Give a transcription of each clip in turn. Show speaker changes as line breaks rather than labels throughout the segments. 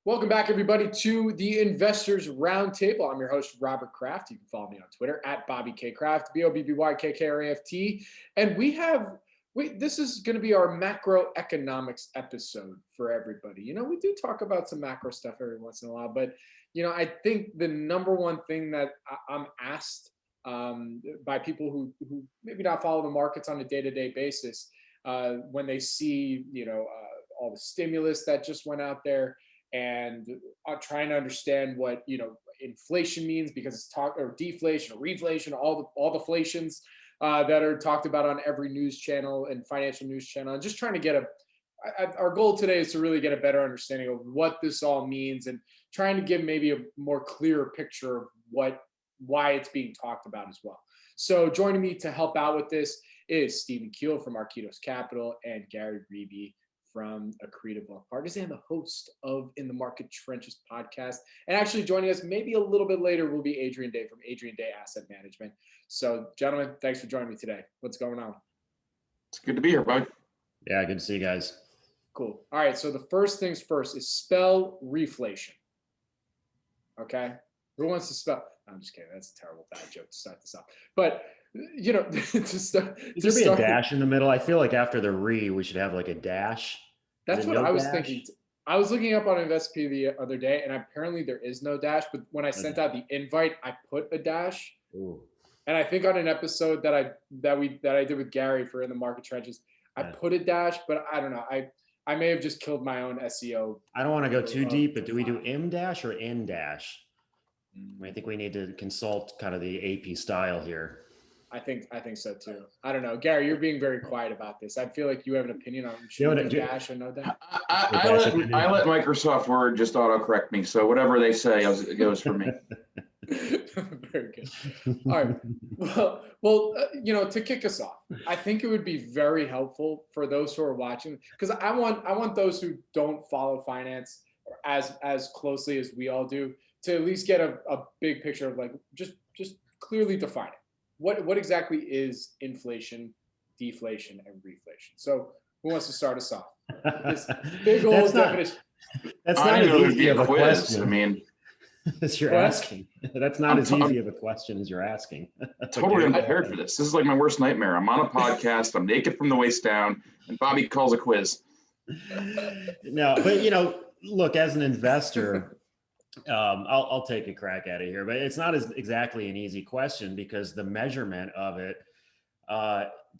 Welcome back, everybody, to the Investors Roundtable. I'm your host, Robert Kraft. You can follow me on Twitter at Bobby K. Kraft, BOBBYKKRAFT. And this is going to be our macroeconomics episode for everybody. You know, we do talk about some macro stuff every once in a while, but, you know, I think the number one thing that I'm asked by people who maybe not follow the markets on a day-to-day basis when they see, all the stimulus that just went out there, and trying to understand what inflation means, because it's or deflation or reflation, all the flations that are talked about on every news channel and financial news channel, and just trying to get our goal today is to really get a better understanding of what this all means, and trying to give maybe a more clearer picture of why it's being talked about as well. So joining me to help out with this is Stephen Kiel from Arquitos Capital and Gary Ribe from Accretive Partners, and the host of In the Market Trenches podcast. And actually joining us maybe a little bit later will be Adrian Day from Adrian Day Asset Management. So gentlemen, thanks for joining me today. What's going on?
It's good to be here, bud.
Yeah, good to see you guys.
Cool. All right, so the first things first is spell reflation. Okay? Who wants to spell? I'm just kidding. That's a terrible bad joke to start this off. But
Is there be a dash in the middle? I feel like after the we should have like a dash.
That's what I was thinking. I was looking up on InvestP the other day, and apparently there is no dash. But when I sent out the invite, I put a dash.
Ooh.
And I think on an episode that I did with Gary for In the Market Trenches, I put a dash, but I don't know. I may have just killed my own SEO.
I don't want to go too deep, but do we do M dash or N dash? I think we need to consult kind of the AP style here.
I think so too. I don't know, Gary. You're being very quiet about this. I feel like you have an opinion on should we do dash or no dash.
I let Microsoft Word just autocorrect me, so whatever they say goes for me.
Very good. All right. Well, to kick us off, I think it would be very helpful for those who are watching, because I want those who don't follow finance as closely as we all do to at least get a big picture of, like, just clearly define it. What exactly is inflation, deflation, and reflation? So who wants to start us off? This big old definition.
That's not as easy of a question.
I mean,
as you're asking. That's not as easy of a question as you're asking.
Totally unprepared for this. This is like my worst nightmare. I'm on a podcast. I'm naked from the waist down, and Bobby calls a quiz.
No, but look, as an investor, I'll take a crack at it here, but it's not exactly an easy question, because the measurement of it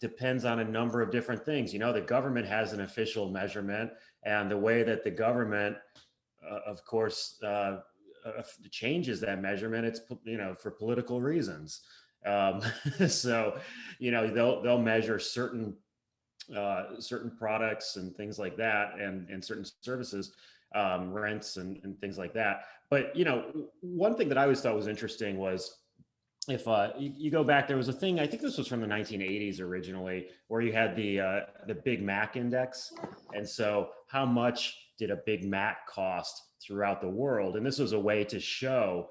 depends on a number of different things. The government has an official measurement, and the way that the government, of course, changes that measurement, it's for political reasons. So they'll measure certain products and things like that, and certain services, rents and things like that. But one thing that I always thought was interesting was, if you go back, there was a thing, I think this was from the 1980s originally, where you had the Big Mac index. And so how much did a Big Mac cost throughout the world? And this was a way to show,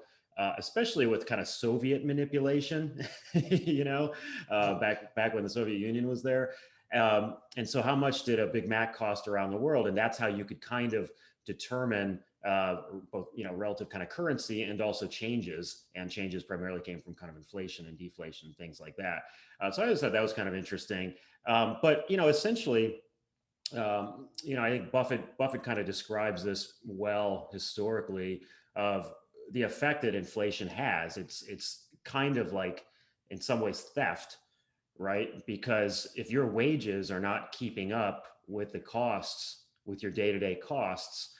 especially with kind of Soviet manipulation, back when the Soviet Union was there. And so how much did a Big Mac cost around the world? And that's how you could kind of determine both, relative kind of currency, and also changes. And changes primarily came from kind of inflation and deflation, things like that. So I just thought that was kind of interesting. But essentially, I think Buffett kind of describes this well historically, of the effect that inflation has. It's kind of like, in some ways, theft, right? Because if your wages are not keeping up with the costs, with your day-to-day costs,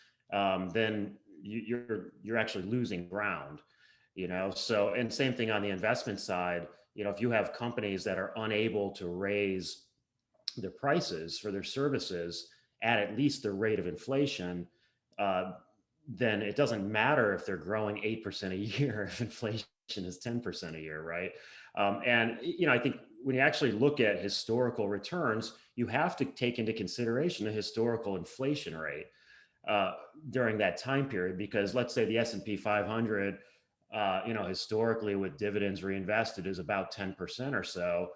then you're actually losing ground, So, and same thing on the investment side. If you have companies that are unable to raise their prices for their services at least the rate of inflation, then it doesn't matter if they're growing 8% a year if inflation is 10% a year, right? And I think when you actually look at historical returns, you have to take into consideration the historical inflation rate during that time period, because let's say the S&P 500, historically with dividends reinvested is about 10% or so,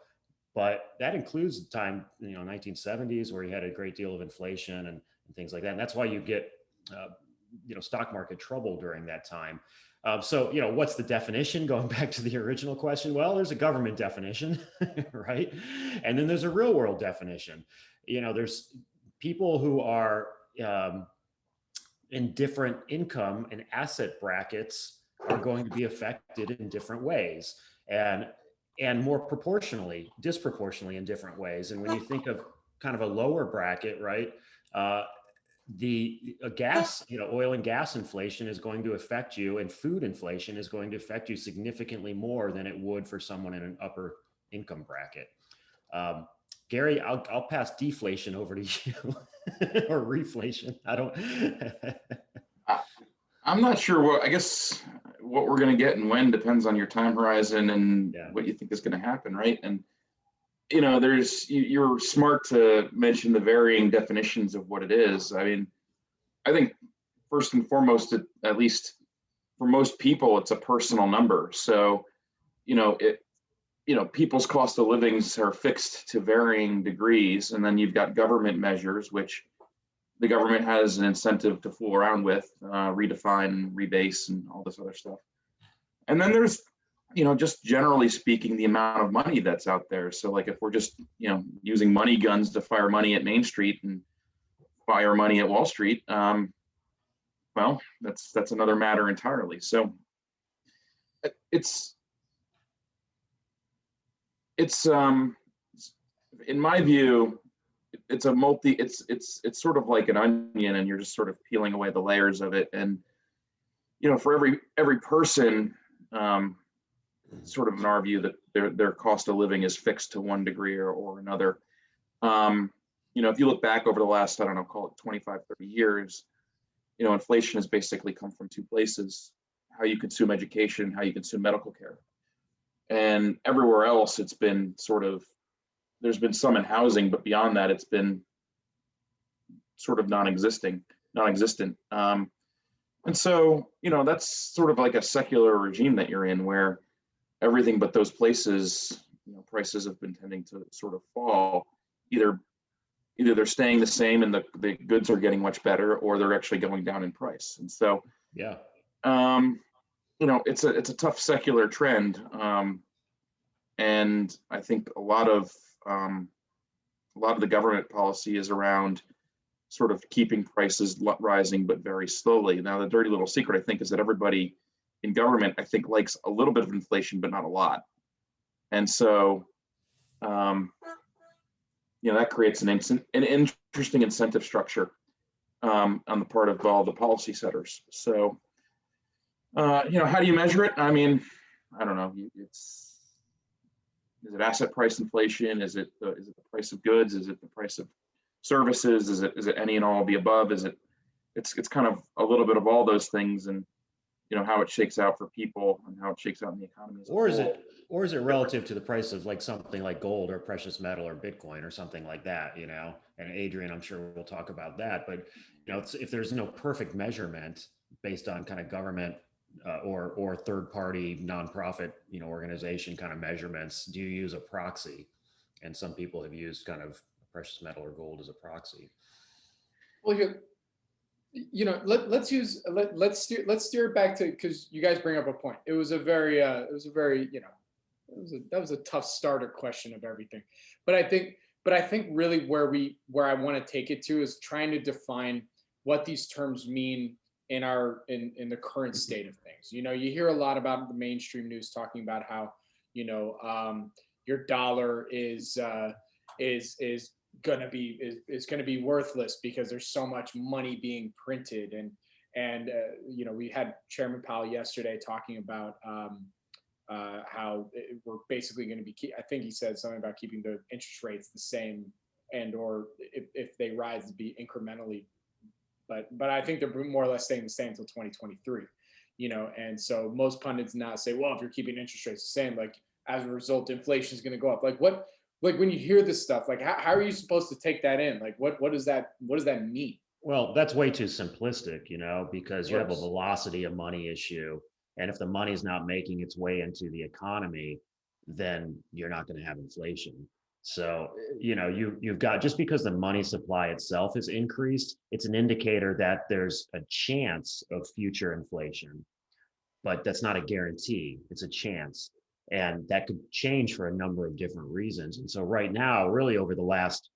but that includes the time, 1970s, where you had a great deal of inflation and things like that. And that's why you get stock market trouble during that time. So, what's the definition? Going back to the original question, well, there's a government definition, right? And then there's a real world definition. There's people who are in different income and asset brackets are going to be affected in different ways, and more disproportionately in different ways. And when you think of kind of a lower bracket, right, oil and gas inflation is going to affect you, and food inflation is going to affect you significantly more than it would for someone in an upper income bracket. Gary, I'll pass deflation over to you or reflation.
I'm not sure I guess what we're going to get and when depends on your time horizon and what you think is going to happen, right? And you're smart to mention the varying definitions of what it is. I mean, I think first and foremost, at least for most people, it's a personal number. So, people's cost of livings are fixed to varying degrees. And then you've got government measures, which the government has an incentive to fool around with, redefine, rebase, and all this other stuff. And then there's, just generally speaking, the amount of money that's out there. So like if we're just, using money guns to fire money at Main Street and fire money at Wall Street, well, that's another matter entirely. So it's in my view, it's sort of like an onion, and you're just sort of peeling away the layers of it. And for every person, sort of in our view, that their cost of living is fixed to one degree or another. If you look back over the last, I don't know, call it 25, 30 years, inflation has basically come from two places: how you consume education, how you consume medical care. And everywhere else, it's been there's been some in housing, but beyond that, it's been sort of non-existent. And so, that's sort of like a secular regime that you're in, where everything but those places, prices have been tending to sort of fall. Either they're staying the same and the goods are getting much better, or they're actually going down in price. And so, it's a tough secular trend. And I think a lot of the government policy is around sort of keeping prices rising, but very slowly. Now, the dirty little secret, I think, is that everybody in government, I think, likes a little bit of inflation, but not a lot. And so, that creates an interesting incentive structure on the part of all the policy setters. So, how do you measure it? I mean, I don't know. Is it asset price inflation? Is it the price of goods? Is it the price of services? Is it any and all of the above? It's kind of a little bit of all those things, and how it shakes out for people and how it shakes out in the economy.
Or is it relative to the price of like something like gold or precious metal or Bitcoin or something like that? And Adrian, I'm sure we'll talk about that. But if there's no perfect measurement based on kind of government or third-party nonprofit, organization kind of measurements, do you use a proxy? And some people have used kind of precious metal or gold as a proxy.
Well, let's steer it back to, because you guys bring up a point. That was a tough starter question of everything. But I think really where I want to take it to is trying to define what these terms mean in the current state of things. You hear a lot about the mainstream news talking about how your dollar is going to be worthless because there's so much money being printed, and we had Chairman Powell yesterday talking about how we're basically going to be, I think he said something about keeping the interest rates the same, and or if they rise, to be incrementally. But I think they're more or less staying the same until 2023, and so most pundits now say, well, if you're keeping interest rates the same, like as a result, inflation is going to go up. Like when you hear this stuff, like how are you supposed to take that in? Like what does that mean?
Well, that's way too simplistic, because you have a velocity of money issue. And if the money is not making its way into the economy, then you're not going to have inflation. So, you've got, just because the money supply itself is increased, it's an indicator that there's a chance of future inflation, but that's not a guarantee. It's a chance. And that could change for a number of different reasons. And so right now, really over the last,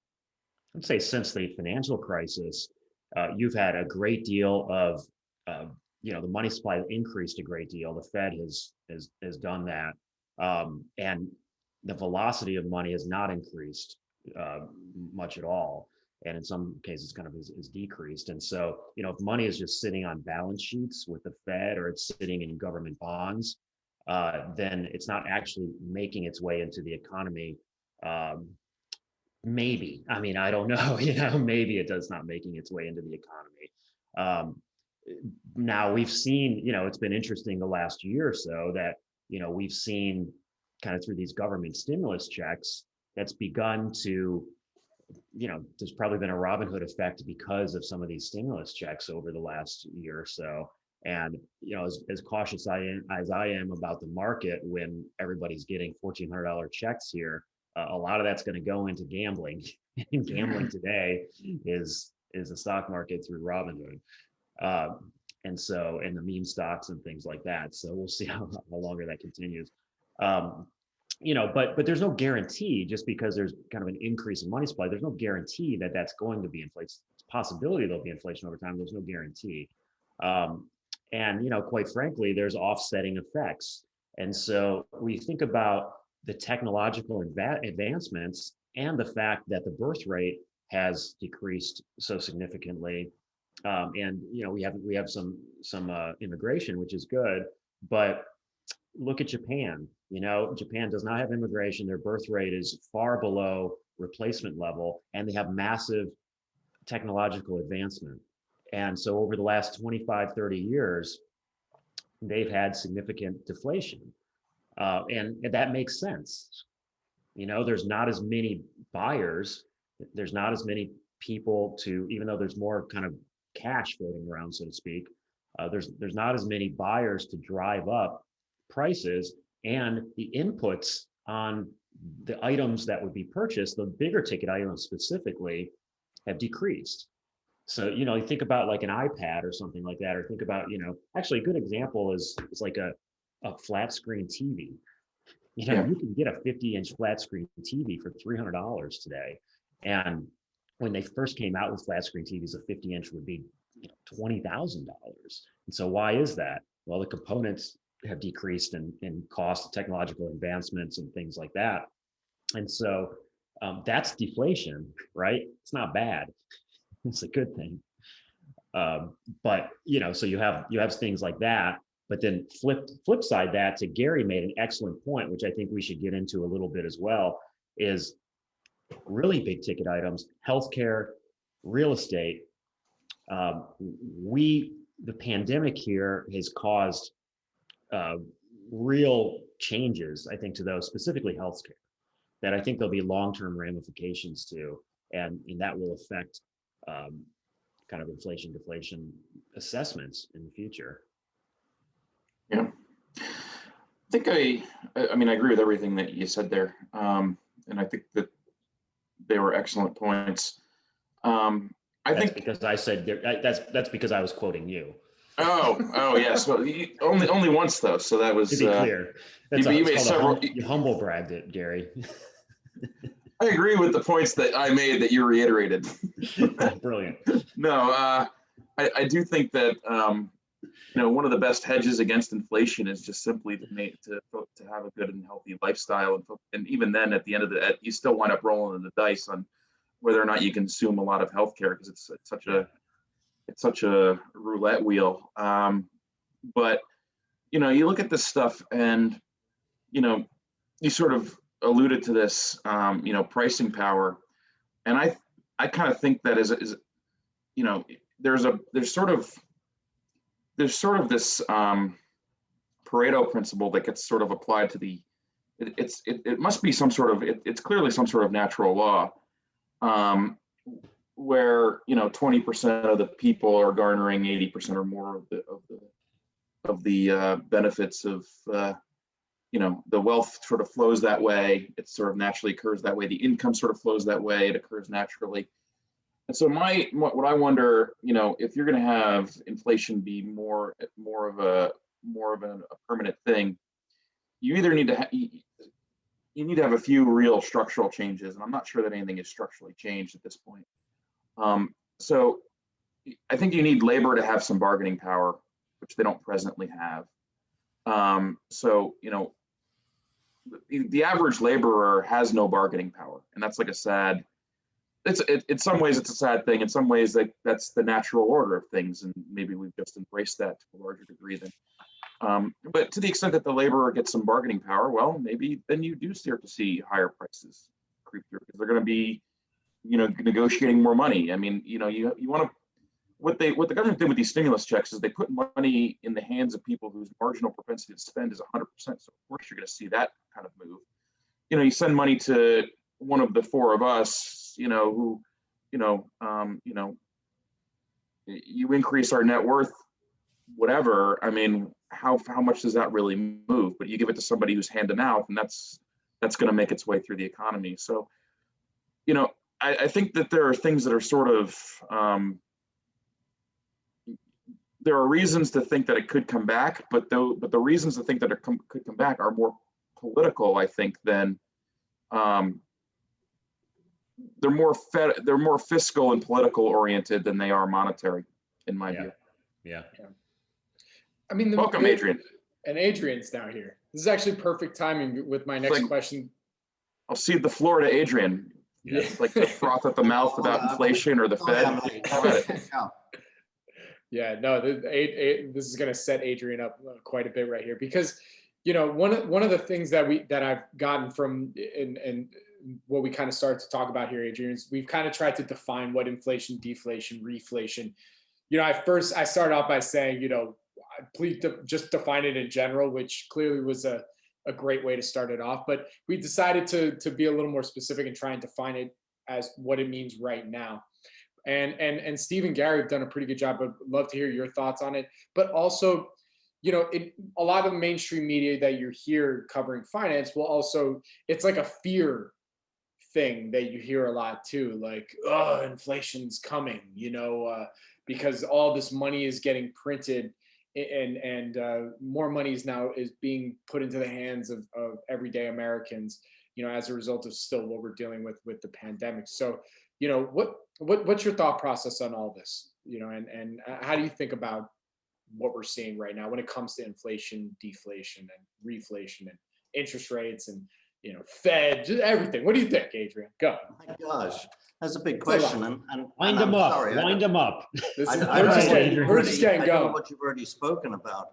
let's say since the financial crisis, you've had a great deal of, the money supply increased a great deal. The Fed has done that, and the velocity of money has not increased much at all, and in some cases, kind of is decreased. And so, if money is just sitting on balance sheets with the Fed, or it's sitting in government bonds, then it's not actually making its way into the economy. Maybe. I mean, I don't know, maybe it does not making its way into the economy. Now we've seen, it's been interesting the last year or so that, we've seen kind of through these government stimulus checks that's begun to, there's probably been a Robin Hood effect because of some of these stimulus checks over the last year or so. And, as cautious as I am about the market when everybody's getting $1,400 checks here, a lot of that's going to go into gambling. And gambling today is the stock market through Robinhood. And the meme stocks and things like that. So we'll see how longer that continues. But there's no guarantee, just because there's kind of an increase in money supply. There's no guarantee that that's going to be inflation. It's a possibility there'll be inflation over time. There's no guarantee. And quite frankly, there's offsetting effects. And so we think about the technological advancements and the fact that the birth rate has decreased so significantly. And we have some immigration, which is good, but look at Japan. Japan does not have immigration. Their birth rate is far below replacement level, and they have massive technological advancement. And so over the last 25, 30 years, they've had significant deflation. And that makes sense. There's not as many buyers. There's not as many people even though there's more kind of cash floating around, so to speak, there's not as many buyers to drive up prices, and the inputs on the items that would be purchased, the bigger ticket items specifically, have decreased. So, you think about like an iPad or something like that, or think about, actually a good example is like a flat screen TV. You can get a 50-inch flat screen TV for $300 today. And when they first came out with flat screen TVs, a 50-inch would be $20,000. And so why is that? Well, the components have decreased in cost, technological advancements and things like that. And so that's deflation, right? It's not bad. It's a good thing. But so you have things like that. But then flip side that, to Gary made an excellent point, which I think we should get into a little bit as well, is really big ticket items, healthcare, real estate. The pandemic here has caused real changes, I think, to those, specifically healthcare, that I think there'll be long-term ramifications to, and that will affect kind of inflation, deflation assessments in the future.
Yeah, I think I mean, I agree with everything that you said there, and I think that they were excellent points. That's think
because I said that's because I was quoting you.
Oh yes. Well, only once though. So that was,
to be clear.
You made several.
You humble bragged it, Gary.
I agree with the points that I made that you reiterated.
Brilliant.
No, I do think that one of the best hedges against inflation is just simply to have a good and healthy lifestyle, and even then, at the end of you still wind up rolling the dice on whether or not you consume a lot of healthcare, because it's such a roulette wheel. But you look at this stuff, and you sort of alluded to this, pricing power, and I kind of think that is there's sort of this Pareto principle that gets sort of applied to it must be some sort of it's clearly some sort of natural law, where 20% of the people are garnering 80% or more of the benefits of the wealth sort of flows that way. It sort of naturally occurs that way. The income sort of flows that way. It occurs naturally. And so what I wonder, if you're going to have inflation be more of a permanent thing, you either need to you need to have a few real structural changes, and I'm not sure that anything is structurally changed at this point. So I think you need labor to have some bargaining power, which they don't presently have. So the average laborer has no bargaining power, and that's like a sad. In some ways it's a sad thing. In some ways, that's the natural order of things, and maybe we've just embraced that to a larger degree than. But to the extent that the laborer gets some bargaining power, well, maybe then you do start to see higher prices creep through because they're going to be, negotiating more money. I mean, you want to. What the government did with these stimulus checks is they put money in the hands of people whose marginal propensity to spend is 100%. So of course you're going to see that kind of move. You send money to one of the four of us, who, you increase our net worth, whatever. I mean, how much does that really move? But you give it to somebody who's hand to mouth, and that's going to make its way through the economy. So, I think that there are things that are sort of, there are reasons to think that it could come back, but the reasons to think that it could come back are more political, I think, than they're more fiscal and political oriented than they are monetary, in my view.
Yeah.
I mean,
welcome, Adrian.
And Adrian's now here. This is actually perfect timing with my next question.
I'll cede the floor to Adrian.
Yeah.
Like the froth at the mouth about inflation or the Fed.
Yeah, no, this is going to set Adrian up quite a bit right here because, one of the things that I've gotten from and what we kind of started to talk about here, Adrian, is we've kind of tried to define what inflation, deflation, reflation. I started off by saying, please just define it in general, which clearly was a great way to start it off. But we decided to be a little more specific and try and define it as what it means right now. And Steve and Gary have done a pretty good job. I'd love to hear your thoughts on it. But also, a lot of the mainstream media that you hear covering finance will also, it's like a fear thing that you hear a lot too, like, oh, inflation's coming, because all this money is getting printed and more money is being put into the hands of everyday Americans, as a result of still what we're dealing with the pandemic. So, what's your thought process on all this, and how do you think about what we're seeing right now when it comes to inflation, deflation, and reflation, and interest rates, and Fed, just everything? What do you think, Adrian? Go.
Oh my gosh, that's a big question. And
wind them up. Wind them up.
We're just getting going.
What you've already spoken about.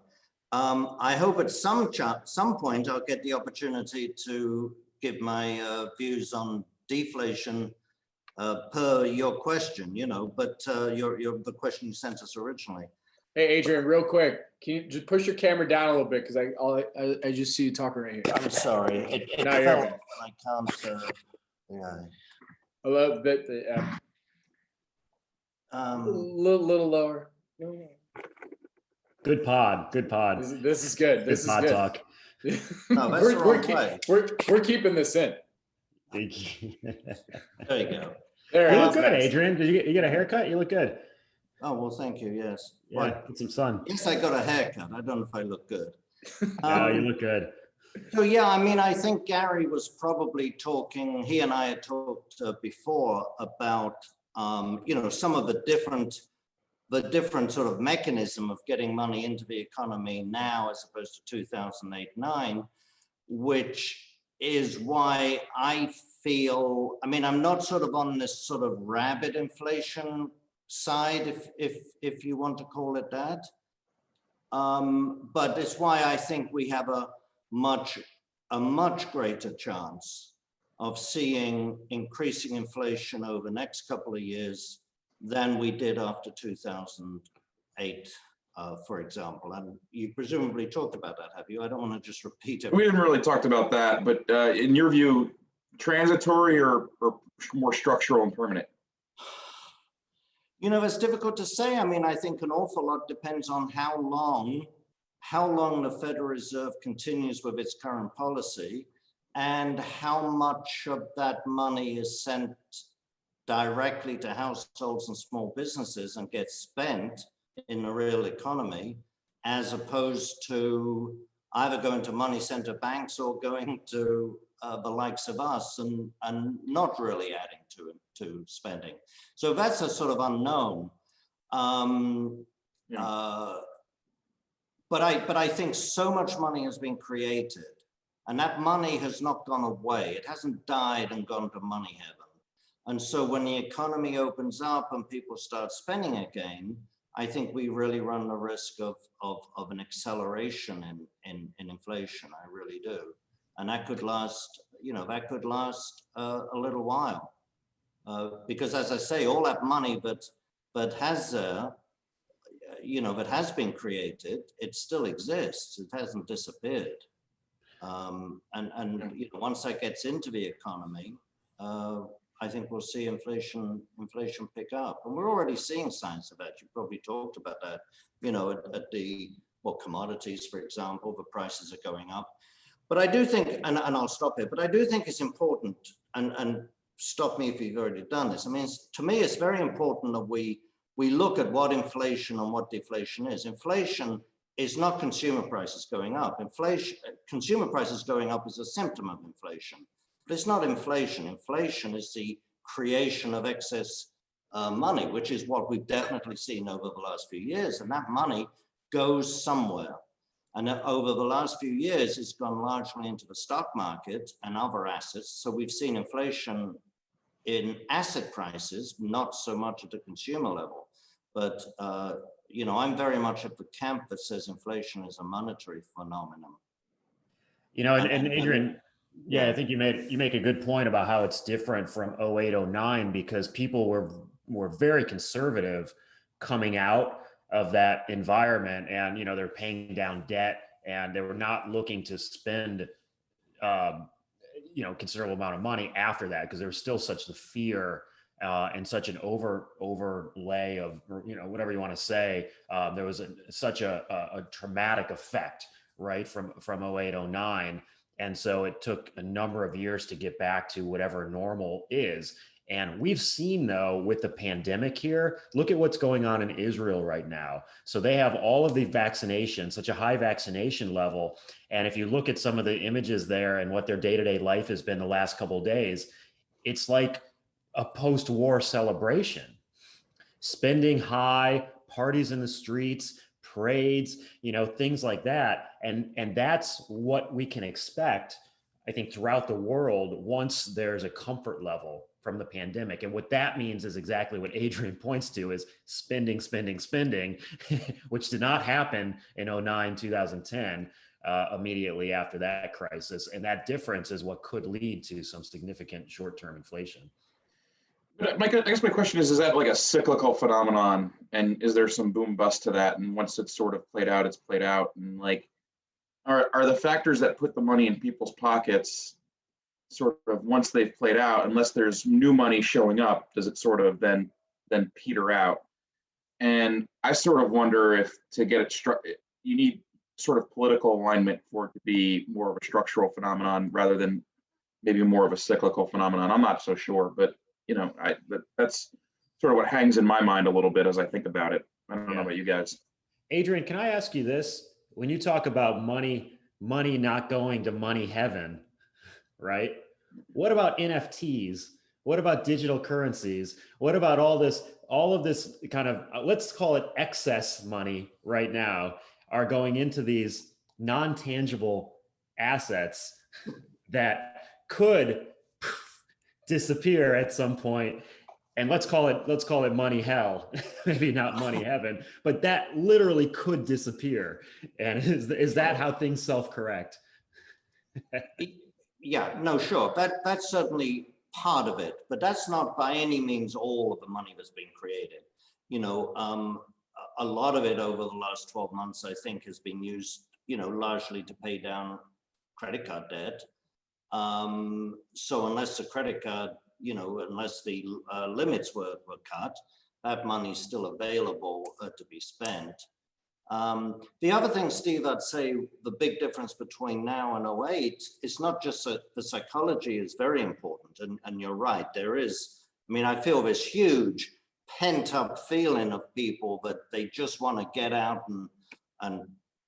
I hope at some point I'll get the opportunity to give my views on deflation per your question. But the question you sent us originally.
Hey, Adrian, real quick, can you just push your camera down a little bit because I just see you talking right here.
I'm sorry. It
No, you're
fell.
good.
I can't. Yeah.
A little bit. Little lower.
Good pod.
This is good. This is
pod
good.
Talk.
No, that's the wrong way.
We're keeping this in.
Thank you.
There you go.
You look good, Adrian. Did you get a haircut? You look good.
Oh, well, thank you. Yes.
Yeah, get some sun.
Yes, I got a haircut. I don't know if I look good.
No, you look good.
So, yeah, I mean, I think Gary was probably talking, he and I had talked before about, some of the different sort of mechanism of getting money into the economy now as opposed to 2008-9, which is why I feel, I mean, I'm not sort of on this sort of rabid inflation side, if you want to call it that. But it's why I think we have a much greater chance of seeing increasing inflation over the next couple of years than we did after 2008, for example. And you presumably talked about that, have you? I don't want to just repeat it.
We didn't really talk about that, but in your view, transitory or more structural and permanent?
It's difficult to say. I mean, I think an awful lot depends on how long how long the Federal Reserve continues with its current policy, and how much of that money is sent directly to households and small businesses and gets spent in the real economy, as opposed to either going to money center banks or going to the likes of us and not really adding to spending. So that's a sort of unknown. But I think so much money has been created, and that money has not gone away. It hasn't died and gone to money heaven. And so when the economy opens up and people start spending again, I think we really run the risk of an acceleration in inflation. I really do. And that could last, a little while. Because as I say, all that money that has been created, it still exists. It hasn't disappeared. Once that gets into the economy, I think we'll see inflation pick up. And we're already seeing signs of that. You probably talked about that, at the commodities, for example, the prices are going up. But I do think, and I'll stop here, but I do think it's important, and stop me if you've already done this. I mean, to me, it's very important that we look at what inflation and what deflation is. Inflation is not consumer prices going up. Consumer prices going up is a symptom of inflation, but it's not inflation. Inflation is the creation of excess money, which is what we've definitely seen over the last few years. And that money goes somewhere. And over the last few years, it's gone largely into the stock market and other assets. So we've seen inflation in asset prices, not so much at the consumer level. But I'm very much at the camp that says inflation is a monetary phenomenon.
And Adrian, yeah, I think you make a good point about how it's different from 08, 09, because people were very conservative coming out of that environment, and they're paying down debt, and they were not looking to spend considerable amount of money after that, because there was still such the fear and such an overlay of, whatever you want to say. There was such a traumatic effect, right, from 08, 09. And so it took a number of years to get back to whatever normal is. And we've seen, though, with the pandemic here, look at what's going on in Israel right now. So they have all of the vaccinations, such a high vaccination level. And if you look at some of the images there and what their day-to-day life has been the last couple of days, it's like a post-war celebration. Spending high, parties in the streets, parades, things like that. And that's what we can expect, I think, throughout the world once there's a comfort level from the pandemic. And what that means is exactly what Adrian points to, is spending, which did not happen in 09, 2010, immediately after that crisis. And that difference is what could lead to some significant short-term inflation.
But I guess my question is that like a cyclical phenomenon, and is there some boom bust to that? And once it's sort of played out, it's played out. And like, are the factors that put the money in people's pockets sort of, once they've played out, unless there's new money showing up, does it sort of then peter out? And I sort of wonder if to get it you need sort of political alignment for it to be more of a structural phenomenon rather than maybe more of a cyclical phenomenon. I'm not so sure, but that's sort of what hangs in my mind a little bit as I think about it. I don't know about you guys.
Adrian, can I ask you this? When you talk about money not going to money heaven, right? What about NFTs? What about digital currencies? What about all of this kind of, let's call it excess money right now, are going into these non-tangible assets that could disappear at some point? And let's call it money hell, maybe not money heaven, but that literally could disappear. And is that how things self-correct?
Yeah, no, sure. That's certainly part of it, but that's not by any means all of the money that's been created. A lot of it over the last 12 months, I think, has been used, largely to pay down credit card debt. So unless the credit card, unless the limits were cut, that money is still available to be spent. The other thing, Steve, I'd say the big difference between now and '08 is not just that the psychology is very important, and you're right, there is. I mean, I feel this huge pent up feeling of people that they just want to get out and,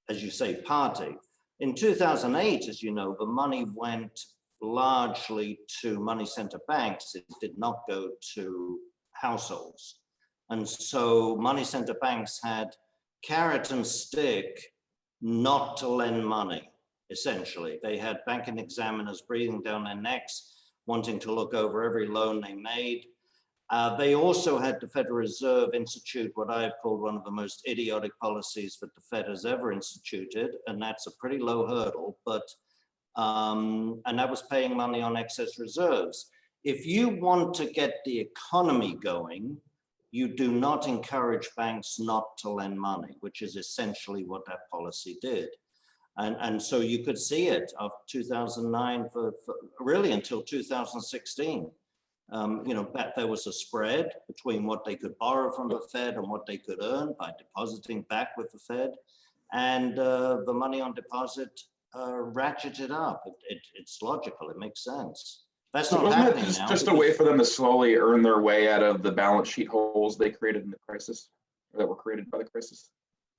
as you say, party. In 2008, as you know, the money went largely to money center banks. It did not go to households. And so money center banks had carrot and stick not to lend money, essentially. They had banking examiners breathing down their necks, wanting to look over every loan they made. They also had the Federal Reserve institute what I've called one of the most idiotic policies that the Fed has ever instituted, and that's a pretty low hurdle, but and that was paying money on excess reserves. If you want to get the economy going, you do not encourage banks not to lend money, which is essentially what that policy did. And so you could see it of 2009 for really until 2016. There was a spread between what they could borrow from the Fed and what they could earn by depositing back with the Fed. And the money on deposit ratcheted up. It's logical, it makes sense. That's not happening now.
Just a way for them to slowly earn their way out of the balance sheet holes they created in the crisis, or that were created by the crisis.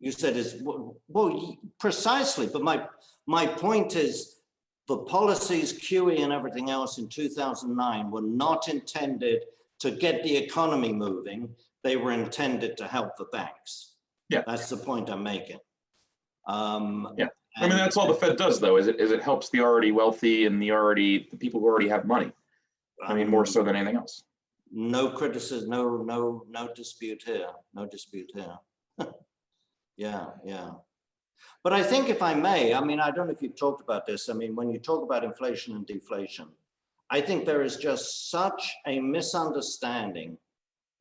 You said is well, precisely. But my point is, the policies, QE and everything else in 2009 were not intended to get the economy moving. They were intended to help the banks.
Yeah,
that's the point I'm making.
Yeah. I mean, that's all the Fed does, though, is it helps the already wealthy and the people who already have money. I mean, more so than anything else.
No criticism, no dispute here. No dispute here. Yeah. But I think, if I may, I mean, I don't know if you've talked about this. I mean, when you talk about inflation and deflation, I think there is just such a misunderstanding.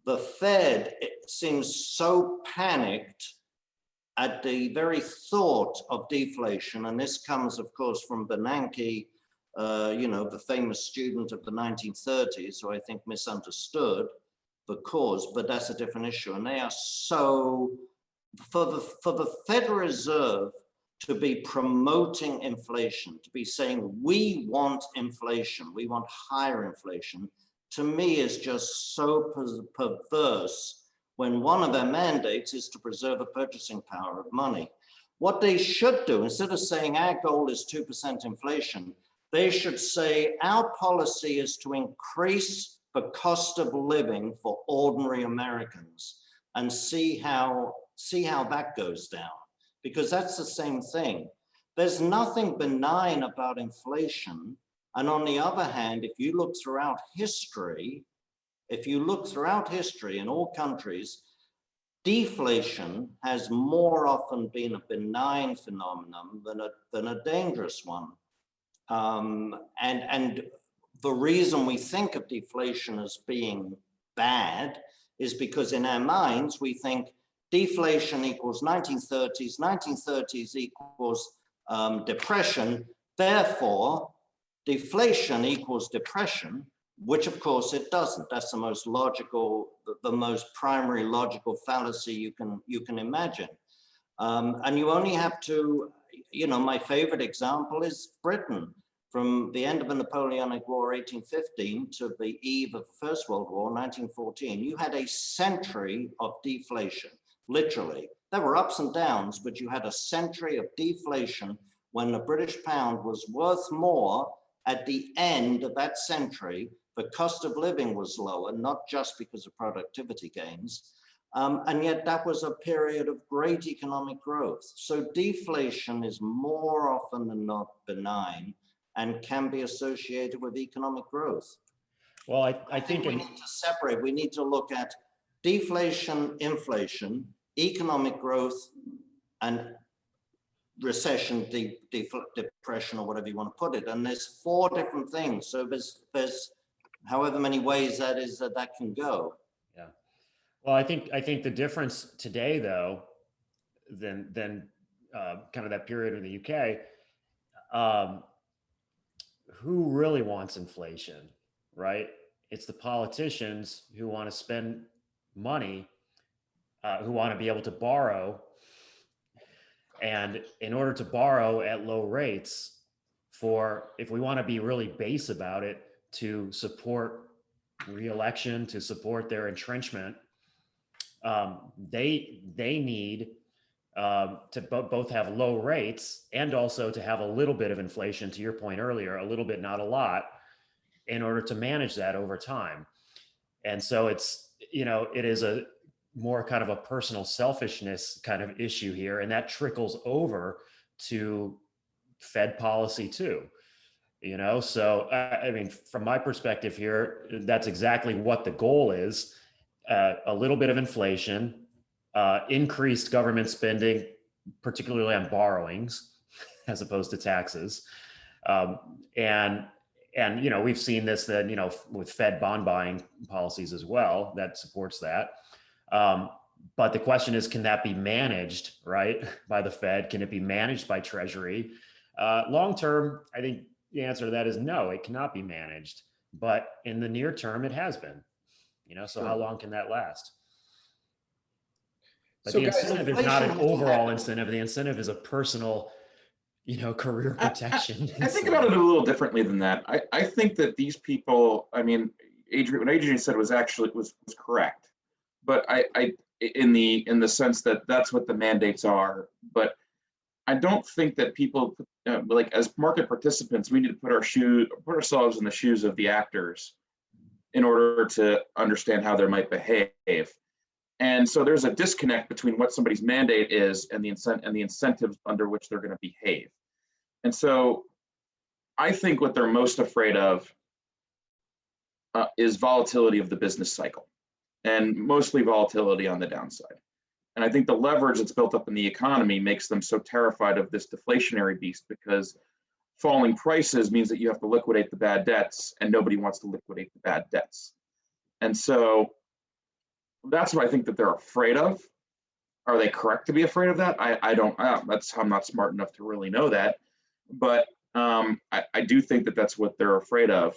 The Fed seems so panicked at the very thought of deflation, and this comes, of course, from Bernanke, the famous student of the 1930s, who I think misunderstood the cause, but that's a different issue. And they are so, for the Federal Reserve to be promoting inflation, to be saying, we want inflation, we want higher inflation, to me is just so perverse, when one of their mandates is to preserve the purchasing power of money. What they should do, instead of saying our goal is 2% inflation, they should say our policy is to increase the cost of living for ordinary Americans and see how that goes down, because that's the same thing. There's nothing benign about inflation. And on the other hand, if you look throughout history, in all countries, deflation has more often been a benign phenomenon than a dangerous one. And the reason we think of deflation as being bad is because in our minds, we think deflation equals 1930s, 1930s equals depression, therefore deflation equals depression, which of course it doesn't. That's the most logical, the most primary logical fallacy you can imagine. And you only have to, my favorite example is Britain. From the end of the Napoleonic War, 1815, to the eve of the First World War, 1914, you had a century of deflation, literally. There were ups and downs, but you had a century of deflation when the British pound was worth more at the end of that century. The cost of living was lower, not just because of productivity gains. And yet that was a period of great economic growth. So deflation is more often than not benign and can be associated with economic growth.
Well, I think
we need to separate. We need to look at deflation, inflation, economic growth, and recession, depression, or whatever you want to put it. And there's four different things. So there's however many ways that can go.
Yeah. Well, I think the difference today, though, than kind of that period in the UK, who really wants inflation, right? It's the politicians who want to spend money, who want to be able to borrow And in order to borrow at low rates if we want to be really base about it, to support re-election, to support their entrenchment, they need to both have low rates and also to have a little bit of inflation, to your point earlier, a little bit, not a lot, in order to manage that over time. And so it's, it is a more kind of a personal selfishness kind of issue here. And that trickles over to Fed policy too. So I mean, from my perspective here, that's exactly what the goal is. A little bit of inflation, increased government spending, particularly on borrowings, as opposed to taxes. And we've seen this then, with Fed bond buying policies as well, that supports that. But the question is, can that be managed, right, by the Fed? Can it be managed by Treasury? Long term, I think the answer to that is no, it cannot be managed. But in the near term, it has been. So how long can that last? But so the incentive is not an overall incentive. The incentive is a personal, career protection.
I think about it a little differently than that. I think that these people, I mean, what Adrian said was correct, but I in the sense that that's what the mandates are. But I don't think that people, like as market participants, we need to put ourselves in the shoes of the actors in order to understand how they might behave. And so there's a disconnect between what somebody's mandate is and the incentives under which they're going to behave. And so I think what they're most afraid of is volatility of the business cycle, and mostly volatility on the downside. And I think the leverage that's built up in the economy makes them so terrified of this deflationary beast, because falling prices means that you have to liquidate the bad debts, and nobody wants to liquidate the bad debts. And so that's what I think that they're afraid of. Are they correct to be afraid of that? I'm not smart enough to really know that, but I do think that that's what they're afraid of.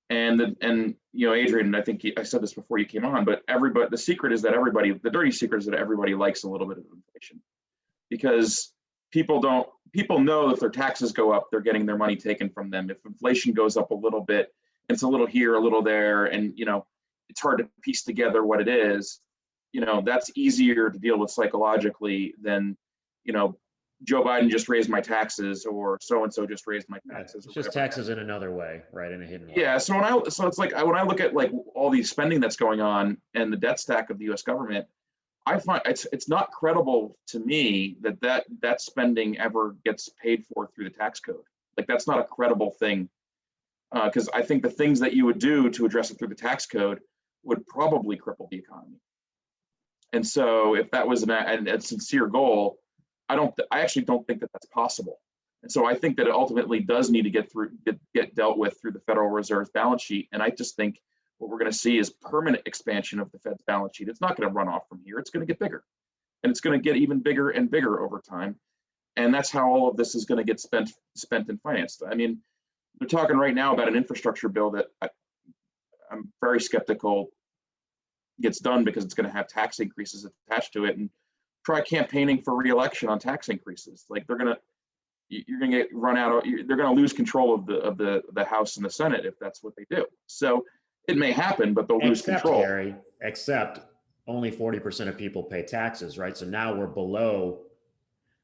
And Adrian, I think I said this before you came on, but the secret is that the dirty secret is that everybody likes a little bit of inflation, because people know if their taxes go up, they're getting their money taken from them. If inflation goes up a little bit, it's a little here, a little there, and it's hard to piece together what it is. That's easier to deal with psychologically than, Joe Biden just raised my taxes, or so-and-so just raised my taxes.
It's just taxes in another way, right? In a hidden way.
Yeah. So it's like, when I look at like all the spending that's going on and the debt stack of the U.S. government, I find it's not credible to me that spending ever gets paid for through the tax code. Like, that's not a credible thing. Because I think the things that you would do to address it through the tax code would probably cripple the economy. And so if that was a sincere goal, I actually don't think that that's possible. And so I think that it ultimately does need to get dealt with through the Federal Reserve's balance sheet. And I just think what we're going to see is permanent expansion of the Fed's balance sheet. It's not going to run off from here. It's going to get bigger, and it's going to get even bigger and bigger over time. And that's how all of this is going to get spent and financed. I mean, they're talking right now about an infrastructure bill that I'm very skeptical gets done, because it's going to have tax increases attached to it, and try campaigning for re-election on tax increases. Like, you're going to get run out. They're going to lose control of the House and the Senate if that's what they do. So it may happen, but they'll lose control.
Harry, except only 40% of people pay taxes, right? So now we're below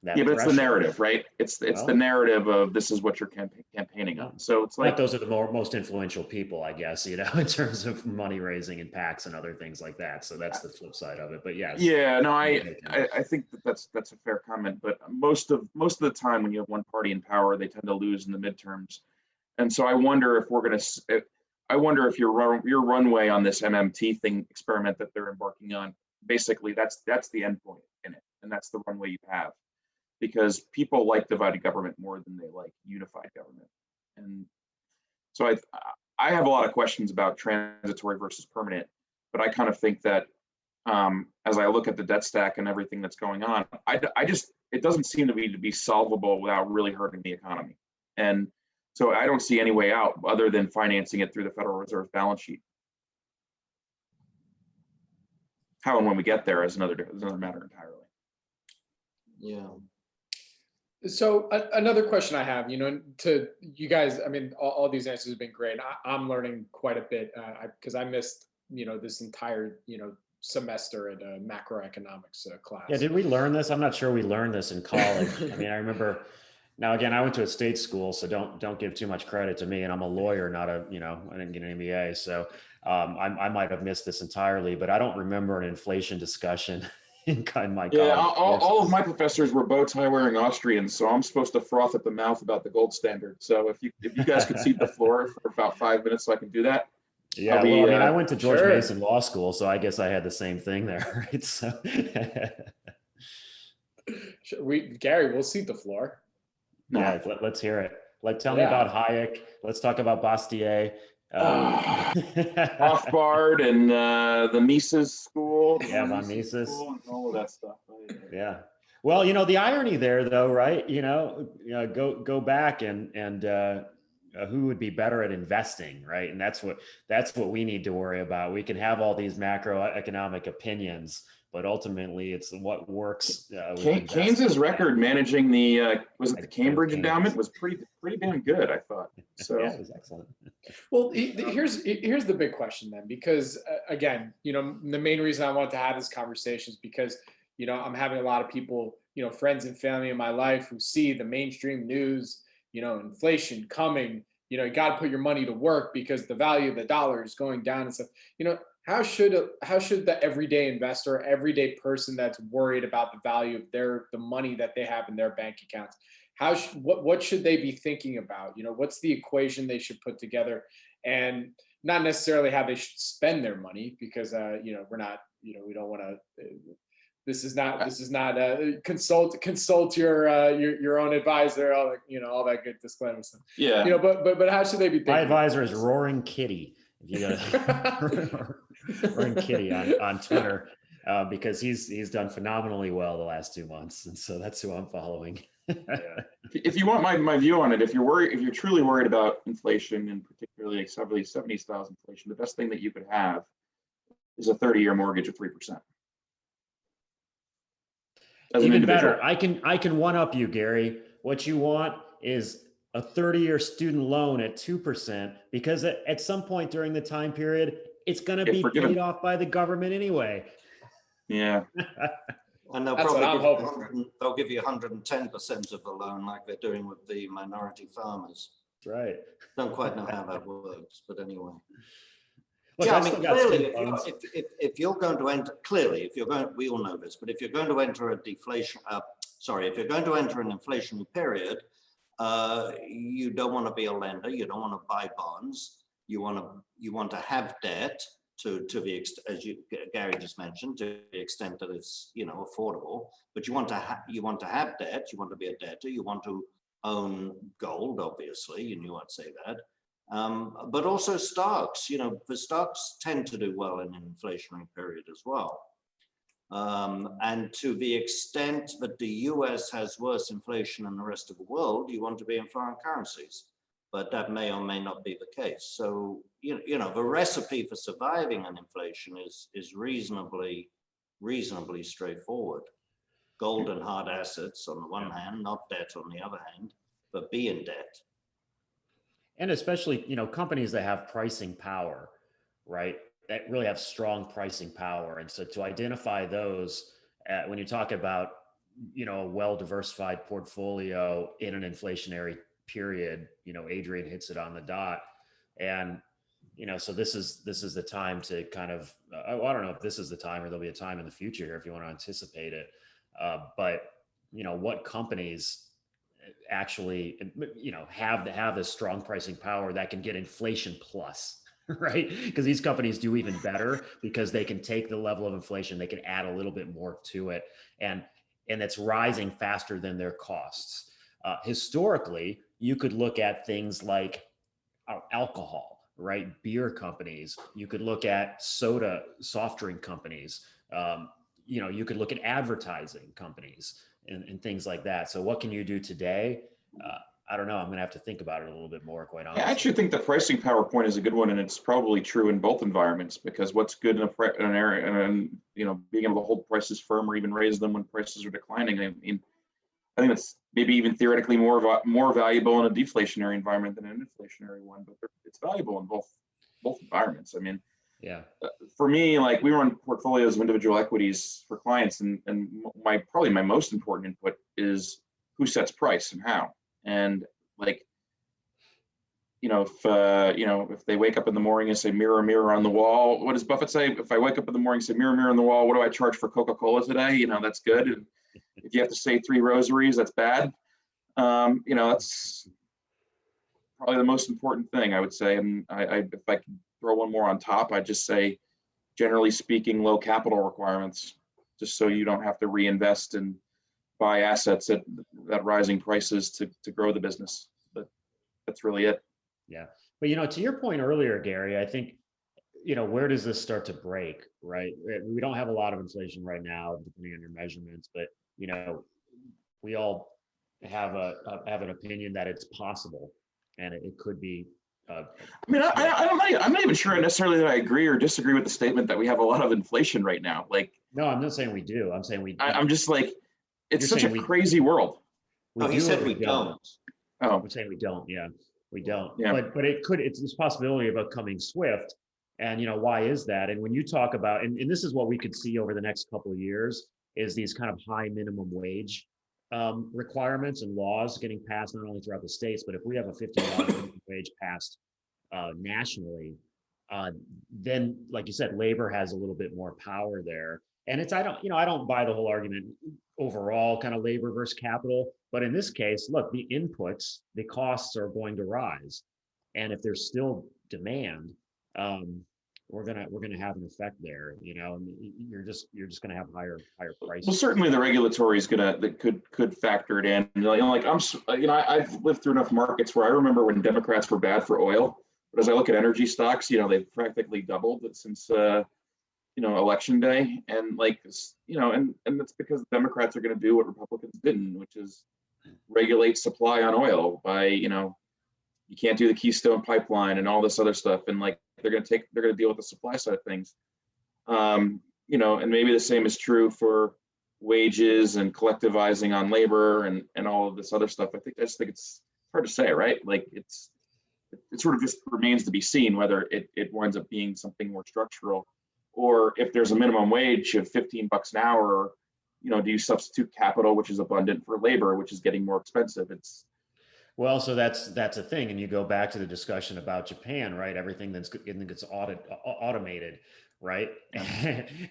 that.
Yeah, but it's the narrative, right? It's the narrative of this is what you're campaigning on. So it's like,
those are the most influential people, I guess, in terms of money raising and PACs and other things like that. So that's the flip side of it. But yes.
Yeah, no, I think that's a fair comment. But most of the time, when you have one party in power, they tend to lose in the midterms. And so I wonder if your runway on this MMT experiment that they're embarking on, basically that's the end point in it, and that's the runway you have. Because people like divided government more than they like unified government. And so I have a lot of questions about transitory versus permanent, but I kind of think that as I look at the debt stack and everything that's going on, it doesn't seem to be solvable without really hurting the economy. And so I don't see any way out other than financing it through the Federal Reserve's balance sheet. How and when we get there is another matter entirely.
Yeah.
So another question I have, to you guys, I mean, all these answers have been great. I'm learning quite a bit because I missed, this entire, semester at a macroeconomics class.
Yeah, did we learn this? I'm not sure we learned this in college. I mean, I remember. Now, again, I went to a state school, so don't give too much credit to me. And I'm a lawyer, not I didn't get an MBA, so I might have missed this entirely. But I don't remember an inflation discussion in my
Yeah,
college
all of my professors were bow tie wearing Austrians, so I'm supposed to froth at the mouth about the gold standard. So if you guys could cede the floor for about 5 minutes, so I can do that.
Yeah, well, I mean, I went to George Mason Law School, so I guess I had the same thing there, right? So,
Gary, we'll cede the floor.
Yeah, let's hear it. Tell me about Hayek. Let's talk about Bastiat.
Rothbard and the Mises School.
Yeah, von Mises.
And all of that stuff.
Yeah. Well, the irony there, though, right? Go back and who would be better at investing, right? And that's what we need to worry about. We can have all these macroeconomic opinions, but ultimately it's what works.
Keynes's record managing the Cambridge endowment was pretty damn good, I thought. So
yeah, it was excellent.
Well, here's the big question then, because again, the main reason I want to have this conversation is because I'm having a lot of people, friends and family in my life who see the mainstream news, inflation coming. You got to put your money to work because the value of the dollar is going down and stuff. How should the everyday investor, everyday person that's worried about the value of the money that they have in their bank accounts, what should they be thinking about? What's the equation they should put together, and not necessarily how they should spend their money, because we're not, we don't want to. This is not consult your own advisor, all that good disclaimer stuff.
Yeah.
But how should they be thinking?
My advisor is Roaring Kitty. If you Roaring Kitty on Twitter, because he's done phenomenally well the last 2 months, and so that's who I'm following.
If you want my view on it, if you're truly worried about inflation, and particularly 70 style inflation, the best thing that you could have is a 30-year mortgage at 3%.
Even better, I can one up you, Gary. What you want is a 30-year student loan at 2%, because at some point during the time period, it's going to be paid off by the government anyway.
Yeah.
And they'll give you 110% of the loan, like they're doing with the minority farmers.
That's right.
Don't quite know how that works, but anyway.
Look,
yeah, I mean, clearly, if you're going to enter, we all know this, but if you're going to enter if you're going to enter an inflationary period, you don't want to be a lender. You don't want to buy bonds. You want to have debt to the extent, as Gary just mentioned, to the extent that it's affordable. But you want to have debt. You want to be a debtor. You want to own gold, obviously, and you might say that. But also stocks. The stocks tend to do well in an inflationary period as well. And to the extent that the US has worse inflation than the rest of the world, you want to be in foreign currencies, but that may or may not be the case. So, the recipe for surviving an inflation is reasonably straightforward. Gold and hard assets on the one hand, not debt on the other hand, but be in debt.
And especially, companies that have pricing power, right? That really have strong pricing power. And so to identify those, when you talk about, a well-diversified portfolio in an inflationary period, Adrian hits it on the dot. And, so this is the time to kind of, I don't know if this is the time or there'll be a time in the future here if you want to anticipate it. But, what companies actually, have this strong pricing power that can get inflation plus, right? Because these companies do even better because they can take the level of inflation, they can add a little bit more to it, and it's rising faster than their costs. Historically, you could look at things like alcohol, right? Beer companies. You could look at soft drink companies. You could look at advertising companies and things like that. So what can you do today? I don't know. I'm going to have to think about it a little bit more, quite
I
honestly.
actually think the pricing power point is a good one, and it's probably true in both environments, because what's good in an area, and being able to hold prices firm or even raise them when prices are declining. I mean, I think it's maybe even theoretically more valuable in a deflationary environment than an inflationary one, but it's valuable in both environments. I mean,
Yeah.
For me, like, we run portfolios of individual equities for clients, and probably my most important input is who sets price and how. And like, if they wake up in the morning and say, mirror, mirror on the wall, what does Buffett say? If I wake up in the morning and say, mirror, mirror on the wall, what do I charge for Coca-Cola today? That's good. And if you have to say 3 rosaries, that's bad. That's probably the most important thing, I would say. And if I could throw one more on top, I'd just say, generally speaking, low capital requirements, just so you don't have to reinvest and buy assets at rising prices to grow the business. But that's really it.
Yeah. But, to your point earlier, Gary, I think, where does this start to break, right? We don't have a lot of inflation right now, depending on your measurements, but, we all have an opinion that it's possible, and it could be.
I mean, I'm not even sure necessarily that I agree or disagree with the statement that we have a lot of inflation right now. Like,
no, I'm not saying we do. I'm saying we.
I'm just like, it's such a crazy world.
He said we don't.
Oh,
I'm saying we don't. Yeah, we don't.
Yeah.
But it's this possibility of it coming swift. And, why is that? And when you talk about, and this is what we could see over the next couple of years, is these kind of high minimum wage requirements and laws getting passed not only throughout the states, but if we have a $15 minimum wage passed nationally, then, like you said, labor has a little bit more power there. And I don't buy the whole argument overall, kind of labor versus capital, but in this case, look, the inputs, the costs are going to rise, and if there's still demand, we're gonna have an effect there, and you're just gonna have higher prices.
Well, certainly the regulatory is that could factor it in. I've lived through enough markets where I remember when Democrats were bad for oil, but as I look at energy stocks, they've practically doubled since election day, and and that's because the Democrats are going to do what Republicans didn't, which is regulate supply on oil by you can't do the Keystone pipeline and all this other stuff, and they're going to deal with the supply side of things. And maybe the same is true for wages and collectivizing on labor and all of this other stuff. I just think it's hard to say, right? Like, it sort of just remains to be seen whether it winds up being something more structural, or if there's a minimum wage of $15 an hour, do you substitute capital, which is abundant, for labor, which is getting more expensive?
Well, so that's a thing, and you go back to the discussion about Japan, right? Everything gets automated, right?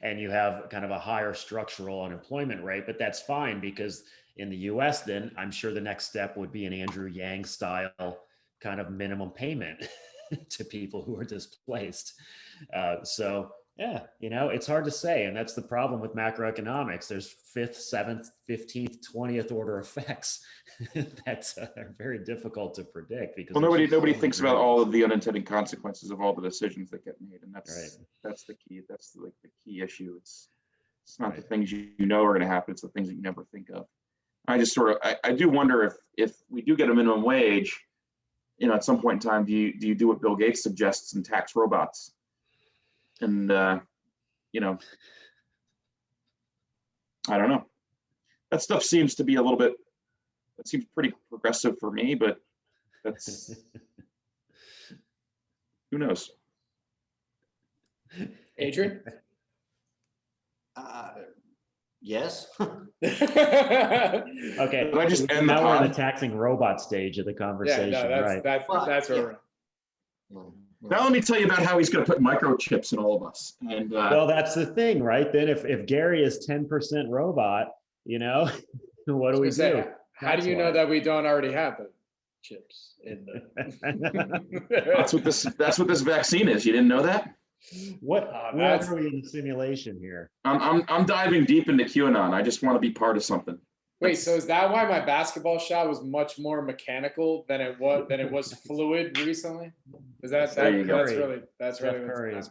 And you have kind of a higher structural unemployment rate, but that's fine, because in the U.S., then I'm sure the next step would be an Andrew Yang style kind of minimum payment to people who are displaced. So yeah, it's hard to say. And that's the problem with macroeconomics. There's 5th, 7th, 15th, 20th order effects that are very difficult to predict, because
nobody thinks about all of the unintended consequences of all the decisions that get made. And that's the key. That's the key issue. It's not the things are going to happen. It's the things that you never think of. I just I do wonder if we do get a minimum wage, at some point in time, do you do what Bill Gates suggests and tax robots? And I don't know. That stuff seems to be it seems pretty progressive for me, but that's who knows.
Adrian?
Yes.
Okay.
Did I just end
now
the
we're
pod?
in the taxing robot stage of the conversation, right?
That's where we're.
Now let me tell you about how he's going to put microchips in all of us. And
well, that's the thing, right? Then if Gary is 10% robot, what do we do?
How do you know that we don't already have the chips in the?
That's what this vaccine is. You didn't know that?
What are we in the simulation here?
I'm diving deep into QAnon. I just want to be part of something.
Wait, so is that why my basketball shot was much more mechanical than it was fluid recently? Is that
There you go.
that's
Steph
really what's
Curry
going
is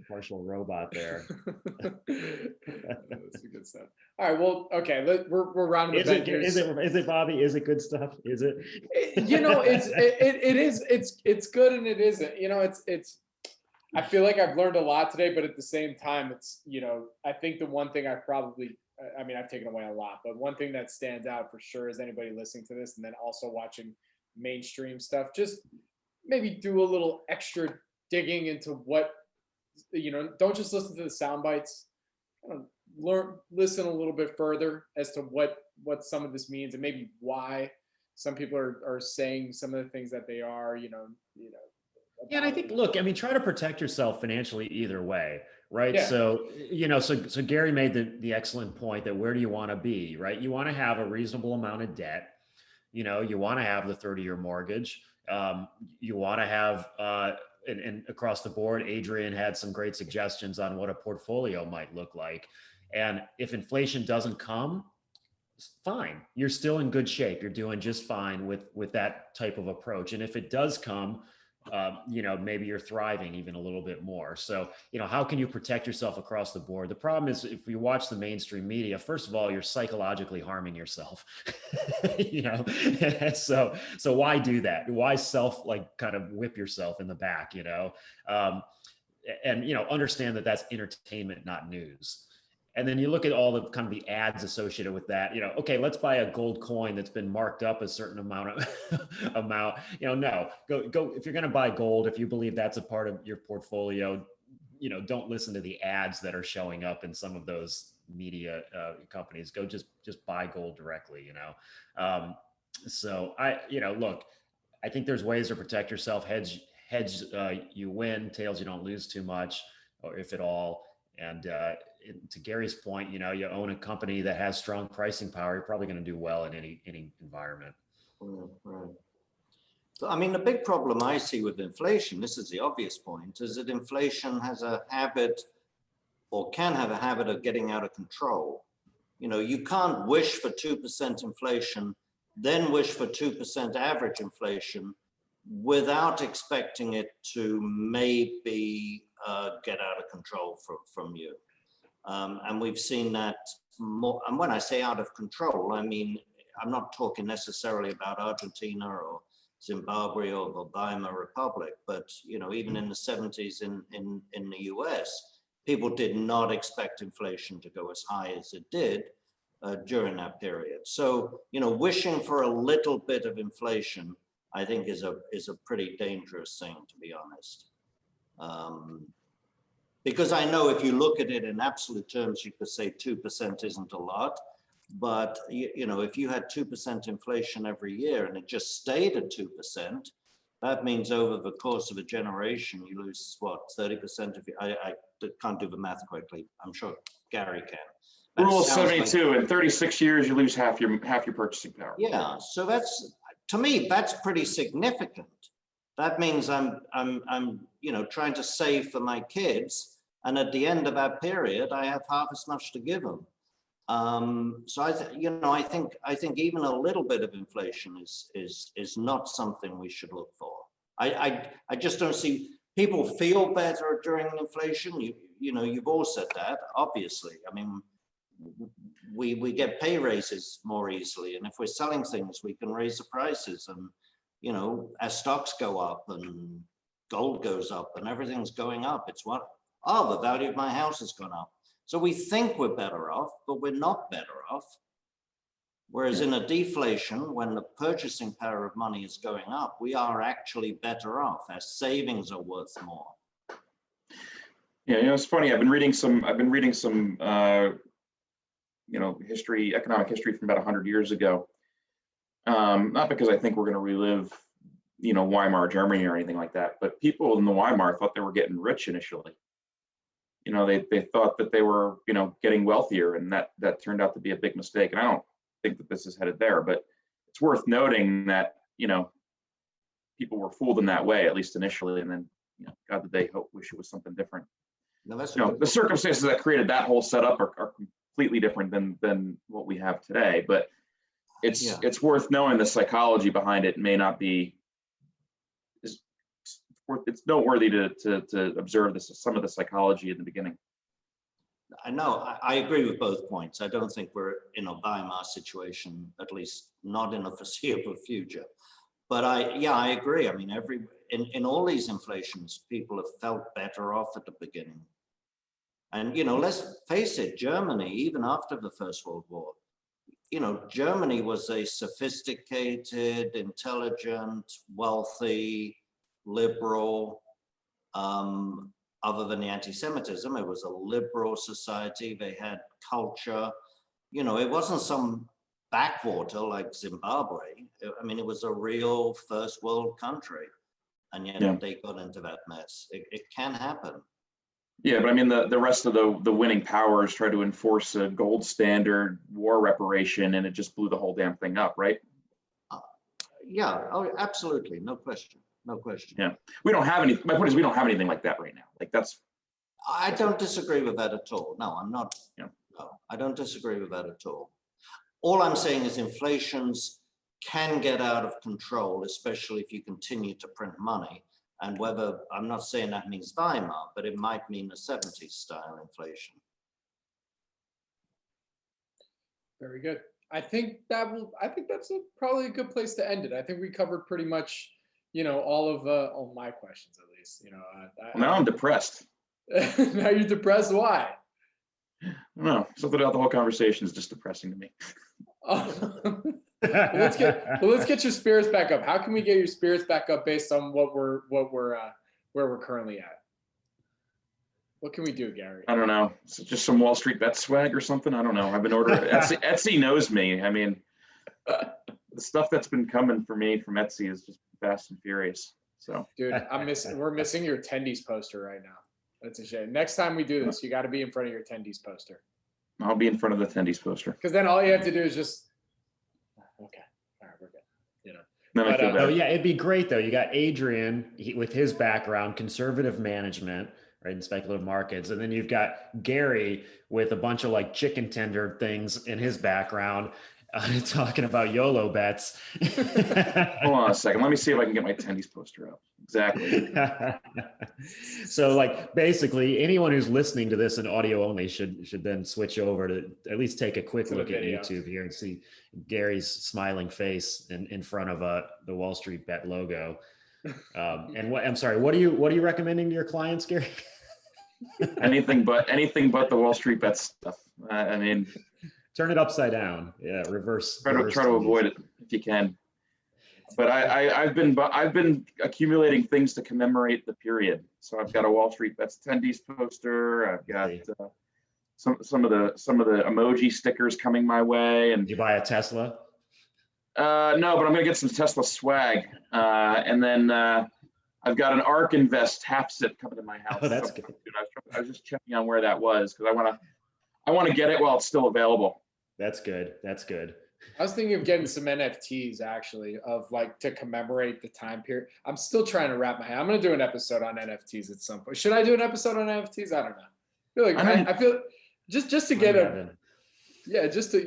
partial robot there.
on. That's the good stuff. All right, well, okay, we're rounding the bend here.
Is it Bobby? Is it good stuff? Is it?
You know, it's good and it isn't. You know, it's. I feel like I've learned a lot today, but at the same time, it's, you know, I think the one thing I've taken away a lot, but one thing that stands out for sure is anybody listening to this and then also watching mainstream stuff, just maybe do a little extra digging into what, you know, don't just listen to the sound bites. Listen a little bit further as to what some of this means and maybe why some people are saying some of the things that they are, you know.
Yeah, and I think, look, I mean, try to protect yourself financially either way, right?
Yeah.
So, you know, so Gary made the excellent point that where do you want to be, right? You want to have a reasonable amount of debt. You know, you want to have the 30-year mortgage. You want to have, and across the board, Adrian had some great suggestions on what a portfolio might look like. And if inflation doesn't come, fine, you're still in good shape. You're doing just fine with that type of approach. And if it does come, you know, maybe you're thriving even a little bit more. So, you know, how can you protect yourself across the board? The problem is if you watch the mainstream media, first of all, you're psychologically harming yourself, you know? So why do that? Why kind of whip yourself in the back, you know? And, you know, understand that that's entertainment, not news. And then you look at all the kind of the ads associated with that, you know, okay, let's buy a gold coin that's been marked up a certain amount, you know, no, go, if you're going to buy gold, if you believe that's a part of your portfolio, you know, don't listen to the ads that are showing up in some of those media companies. Go just buy gold directly, you know? So you know, look, I think there's ways to protect yourself. Hedge, you win, tails, you don't lose too much, or if at all. And to Gary's point, you know, you own a company that has strong pricing power, you're probably going to do well in any environment.
Right. So, I mean, the big problem I see with inflation, this is the obvious point, is that inflation has a habit or can have a habit of getting out of control. You know, you can't wish for 2% inflation, then wish for 2% average inflation without expecting it to maybe get out of control from you. And we've seen that more, and when I say out of control, I mean, I'm not talking necessarily about Argentina or Zimbabwe or the Weimar Republic, but, you know, even in the 70s in the US, people did not expect inflation to go as high as it did during that period. So, you know, wishing for a little bit of inflation, I think is a pretty dangerous thing, to be honest. Because I know if you look at it in absolute terms, you could say 2% isn't a lot, but you know, if you had 2% inflation every year and it just stayed at 2%, that means over the course of a generation, you lose what, 30% of your, I can't do the math quickly. I'm sure Gary can.
Rule of 72, in 36 years, you lose half your purchasing power.
Yeah, so that's, to me, that's pretty significant. That means I'm you know, trying to save for my kids, and at the end of that period, I have half as much to give them. So I think even a little bit of inflation is not something we should look for. I just don't see, people feel better during inflation. You know, you've all said that, obviously. I mean, we get pay raises more easily, and if we're selling things, we can raise the prices, and you know, as stocks go up and gold goes up and everything's going up, it's what, oh, the value of my house has gone up. So we think we're better off, but we're not better off. Whereas in a deflation, when the purchasing power of money is going up, we are actually better off. Our savings are worth more.
Yeah, you know, it's funny. I've been reading some you know, economic history from about 100 years ago. Not because I think we're going to relive, you know, Weimar Germany or anything like that, but people in the Weimar thought they were getting rich initially. You know, they thought that they were, you know, getting wealthier, and that turned out to be a big mistake. And I don't think that this is headed there, but it's worth noting that, you know, people were fooled in that way, at least initially, and then, you know, God, did they wish it was something different.
No, that's,
you know, the circumstances that created that whole setup are completely different than what we have today. But it's worth knowing the psychology behind it may not be it's noteworthy to observe some of the psychology in the beginning.
I know, I agree with both points. I don't think we're in a Weimar situation, at least not in the foreseeable future. But I agree. I mean, in all these inflations, people have felt better off at the beginning. And, let's face it, Germany, even after the First World War, Germany was a sophisticated, intelligent, wealthy, liberal, other than the anti-Semitism, it was a liberal society. They had culture. It wasn't some backwater like Zimbabwe. I mean, it was a real first world country. And yet they got into that mess. It can happen.
Yeah, but I mean, the rest of the winning powers tried to enforce a gold standard war reparation, and it just blew the whole damn thing up, right?
Oh, absolutely. No question. No question.
Yeah, we don't have any. My point is, we don't have anything like that right now. Like
I don't disagree with that at all. No, I'm not.
Yeah.
No, I don't disagree with that at all. All I'm saying is inflations can get out of control, especially if you continue to print money. And whether, I'm not saying that means Weimar, but it might mean a 70s style inflation.
Very good. I think that's probably a good place to end it. I think we covered pretty much, all my questions at least.
Now I'm depressed.
Now you're depressed. Why?
No, something about the whole conversation is just depressing to me.
Let's get your spirits back up. How can we get your spirits back up based on where we're currently at? What can we do, Gary?
I don't know. Is it just some Wall Street bet swag or something? I don't know. I've been ordering. Etsy knows me. I mean, the stuff that's been coming for me from Etsy is just fast and furious. So,
dude, we're missing your attendees poster right now. That's a shame. Next time we do this, you got to be in front of your attendees poster.
I'll be in front of the attendees poster.
Because then all you have to do is just, okay, all right, we're good.
Oh yeah, it'd be great though. You got Adrian with his background, conservative management, right, in speculative markets, and then you've got Gary with a bunch of like chicken tender things in his background, talking about YOLO bets.
Hold on a second. Let me see if I can get my attendees poster up. Exactly.
So like basically anyone who's listening to this in audio only should then switch over to at least take a quick look at YouTube here and see Gary's smiling face in front of the Wall Street Bet logo. And what are you recommending to your clients, Gary?
anything but the Wall Street Bet stuff. I mean,
turn it upside down. Yeah, reverse.
Try to avoid it if you can. But I've been accumulating things to commemorate the period. So I've got a Wall Street Bets attendees poster. I've got some of the emoji stickers coming my way. And
did you buy a Tesla?
No, but I'm gonna get some Tesla swag. And then I've got an ARK Invest half sip coming to my house.
Oh, that's good.
I was just checking on where that was because I want to get it while it's still available.
That's good. That's good.
I was thinking of getting some NFTs actually, of like to commemorate the time period. I'm still trying to wrap my head. I'm going to do an episode on NFTs at some point. Should I do an episode on NFTs? I don't know. I feel just to get just to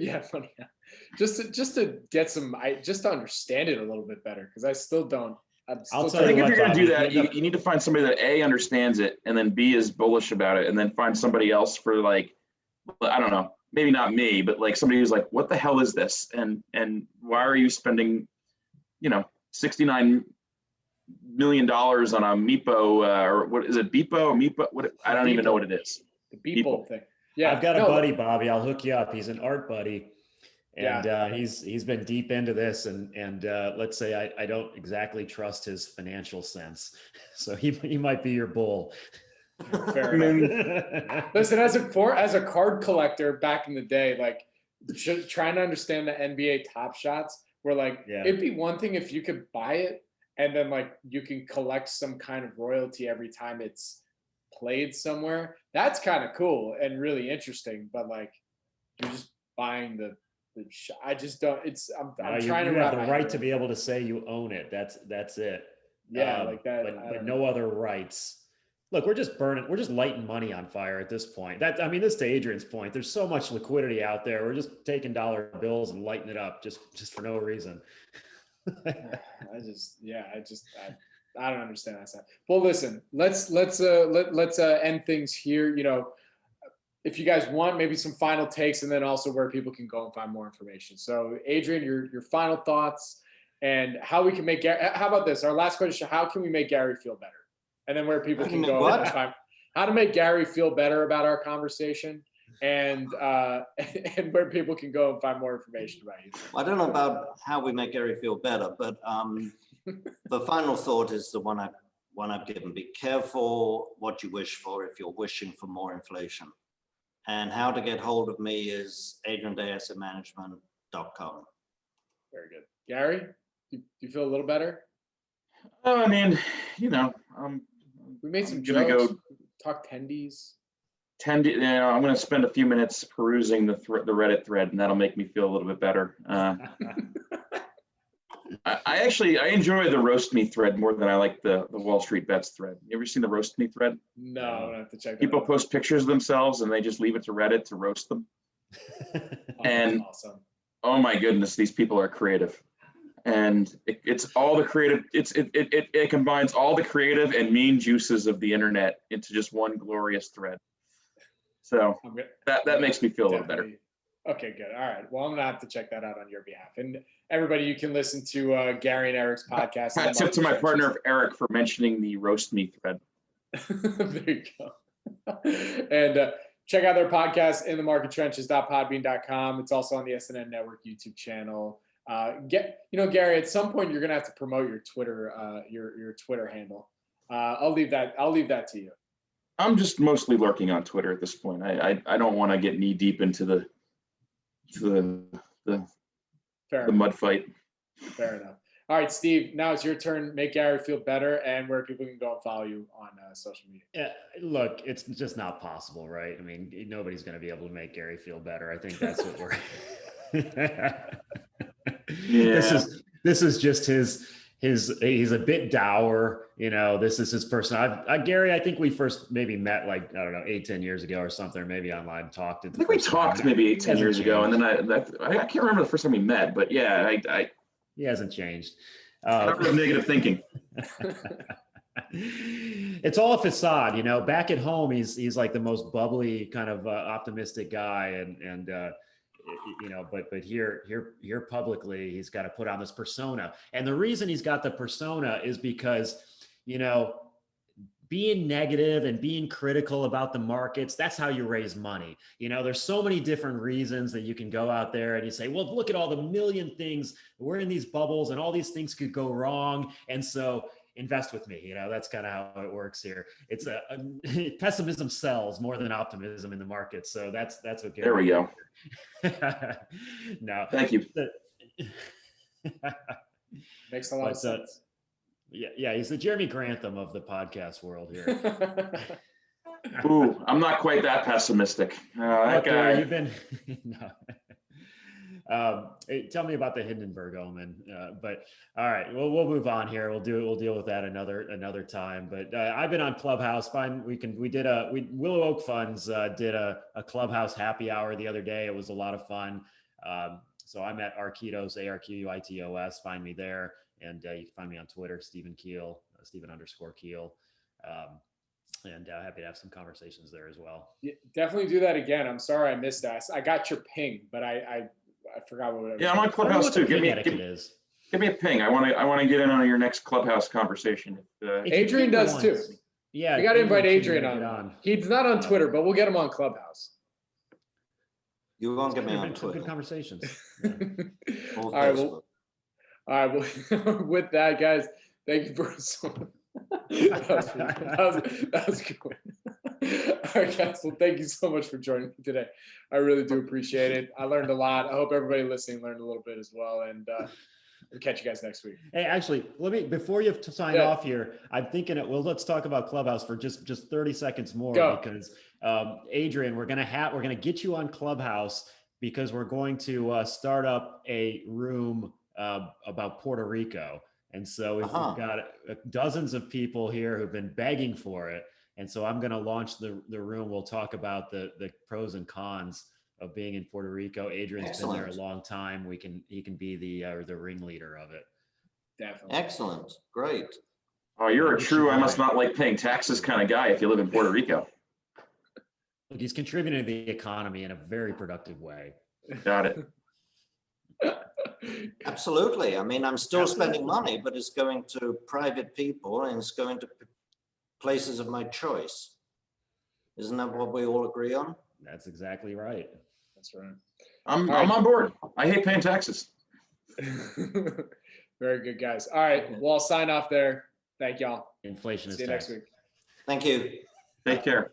get some, just to understand it a little bit better, because I still don't.
I think if you're going to do that, you need to find somebody that A, understands it, and then B, is bullish about it, and then find somebody else for like, I don't know, maybe not me, but like somebody who's like, what the hell is this? And why are you spending, $69 million on a MIPO, or what is it, BIPO or MIPO? What, I don't even know what it is.
The BIPO thing. Yeah,
I've got a buddy, Bobby. I'll hook you up. He's an art buddy. And he's been deep into this, and let's say I don't exactly trust his financial sense, so he might be your bull.
Fair enough. Listen, as a card collector back in the day, like trying to understand the NBA Top Shots, where like it'd be one thing if you could buy it and then like you can collect some kind of royalty every time it's played somewhere. That's kind of cool and really interesting. But like you're just buying the I just don't. I'm trying to.
You have the right to be able to say you own it. That's it.
Yeah, like that.
But no other rights. Look, we're just lighting money on fire at this point. This to Adrian's point. There's so much liquidity out there. We're just taking dollar bills and lighting it up just for no reason.
I don't understand that. Well, listen, let's end things here. You know, if you guys want, maybe some final takes, and then also where people can go and find more information. So, Adrian, your final thoughts and how we can make. How about this? Our last question: how can we make Gary feel better? And then where people can go and find how to make Gary feel better about our conversation, and where people can go and find more information about you.
I don't know about how we make Gary feel better, but the final thought is the one I've given. Be careful what you wish for if you're wishing for more inflation. And how to get hold of me is adriandayassetmanagement.com.
Very good. Gary, do you feel a little better?
I mean, you know,
we made some jokes. Talk tendies.
You know, I'm going to spend a few minutes perusing the Reddit thread, and that'll make me feel a little bit better. I enjoy the roast me thread more than I like the Wall Street bets thread. You ever seen the roast me thread?
No, I have to check that
People
out.
post pictures of themselves and they just leave it to Reddit to roast them. And
awesome.
Oh my goodness, these people are creative. And it's all the creative. It combines all the creative and mean juices of the internet into just one glorious thread. So that makes me feel a little better.
Okay, good. All right. Well, I'm gonna have to check that out on your behalf. And everybody, you can listen to Gary and Eric's podcast.
A tip to my partner Eric for mentioning the roast me thread.
There you go. And check out their podcast, inthemarkettrenches.podbean.com. It's also on the SNN Network YouTube channel. Gary, at some point you're gonna have to promote your Twitter, your Twitter handle. I'll leave that to you.
I'm just mostly lurking on Twitter at this point. I don't want to get knee deep into the mud fight.
Fair enough. All right, Steve, now it's your turn. Make Gary feel better and where people can go and follow you on social media.
Yeah, look, it's just not possible, right? I mean, nobody's going to be able to make Gary feel better. I think that's what we're
Yeah.
This is just he's a bit dour, you know, this is his person. Gary, I think we first maybe met like, I don't know, 8-10 years ago or something, or maybe online talked.
I think we talked maybe 8-10 years ago. And then I can't remember the first time we met, but yeah,
he hasn't changed.
Not really negative thinking.
It's all a facade, you know. Back at home, he's like the most bubbly kind of optimistic guy, and you know, but here publicly, he's got to put on this persona. And the reason he's got the persona is because, you know, being negative and being critical about the markets, that's how you raise money. You know, there's so many different reasons that you can go out there and you say, well, look at all the million things. We're in these bubbles and all these things could go wrong. And so invest with me. You know, that's kind of how it works here. It's pessimism sells more than optimism in the market. So that's what.
There we go.
No,
thank you.
Makes a lot of sense.
Yeah, he's the Jeremy Grantham of the podcast world here.
Ooh, I'm not quite that pessimistic. That guy.
You've been. No. Hey, tell me about the Hindenburg omen. But all right, we'll move on here. We'll deal with that another time. But I've been on Clubhouse. Fine, Willow Oak Funds did a Clubhouse happy hour the other day. It was a lot of fun. So I'm at Arquitos, ARQUITOS. Find me there, and you can find me on Twitter, Stephen Kiel, Stephen_Kiel. And happy to have some conversations there as well.
Yeah, definitely do that again. I'm sorry I missed that. I got your ping, but I forgot what it was.
Yeah, I'm on Clubhouse too. Give me a ping. I want to get in on your next Clubhouse conversation.
Adrian does too.
Yeah,
we got to invite Adrian on. He's not on Twitter, but we'll get him on Clubhouse.
You won't get me on Twitter.
Good conversations.
Yeah.
All right. Well, with that, guys, thank you for so much. That was good. All right, guys. Well, thank you so much for joining me today. I really do appreciate it. I learned a lot. I hope everybody listening learned a little bit as well. And we'll catch you guys next week.
Hey, actually, before you sign off here, I'm thinking, let's talk about Clubhouse for just 30 seconds more. Because Adrian, we're gonna get you on Clubhouse because we're going to start up a room about Puerto Rico. And so we've got dozens of people here who've been begging for it. And so I'm going to launch the room. We'll talk about the pros and cons of being in Puerto Rico. Adrian's been there a long time. He can be the ringleader of it.
Definitely.
Excellent. Great.
Oh, you're a true, I must not like paying taxes kind of guy if you live in Puerto Rico.
Look, he's contributing to the economy in a very productive way.
Got it.
Absolutely. I mean, I'm still spending money, but it's going to private people and it's going to places of my choice. Isn't that what we all agree on?
That's exactly right.
That's right.
I'm on board. I hate paying taxes.
Very good, guys. All right. Well, I'll sign off there. Thank y'all.
Inflation is
See you next week.
Thank you.
Take care.